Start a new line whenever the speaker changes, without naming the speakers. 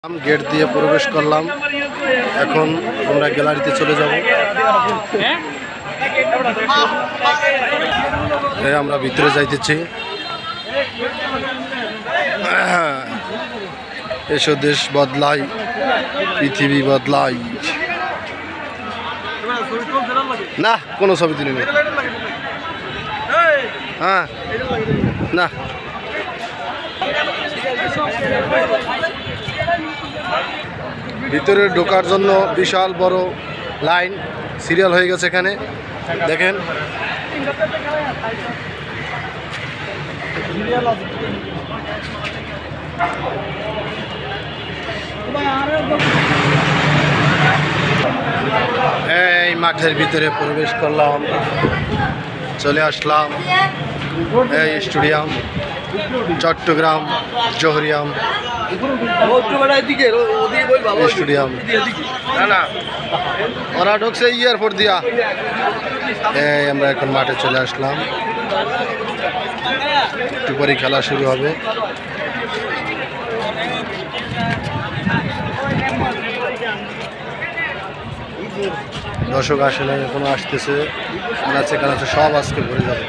Gate दिए प्रवेश करलाम এখন আমরা গ্যালারিতে চলে যাব। আমরা ভিতরে যাইতেছি। এসো দেশ বদলাই পৃথিবী বদলাই। না কোনো ছবি তুলি না। হ্যাঁ না ভিতরে ঢোকার জন্য বিশাল বড় লাইন সিরিয়াল হয়ে গেছে এখানে দেখেন। এই মাঠের ভিতরে প্রবেশ করলাম, চলে আসলাম এই স্টেডিয়াম চট্টগ্রাম জহরিয়াম স্টেডিয়াম। ওরা ঢুকছে এয়ারপোর্ট দিয়া। এই আমরা এখন মাঠে চলে আসলাম, একটু পরে খেলা শুরু হবে। দর্শক আসলে এখনো আসতেছে, কানাচে সব আজকে ভরে যাবে।